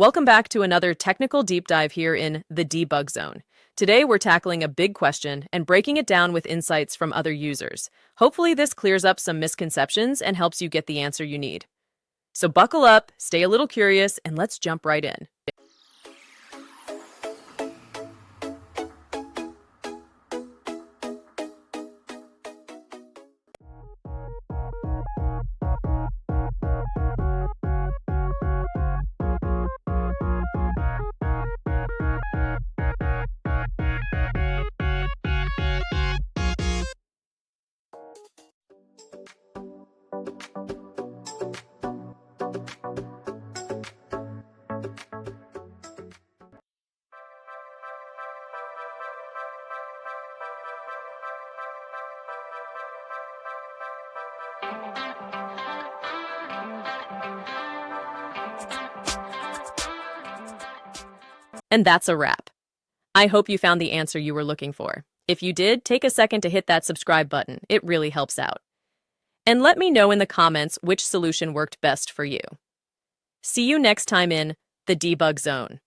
Welcome back to another technical deep dive here in the debug zone. Today, we're tackling a big question and breaking it down with insights from other users. Hopefully, this clears up some misconceptions and helps you get the answer you need. So buckle up, stay a little curious, and let's jump right in. And that's a wrap. I hope you found the answer you were looking for. If you did, take a second to hit that subscribe button. It really helps out. And let me know in the comments which solution worked best for you. See you next time in the debug zone.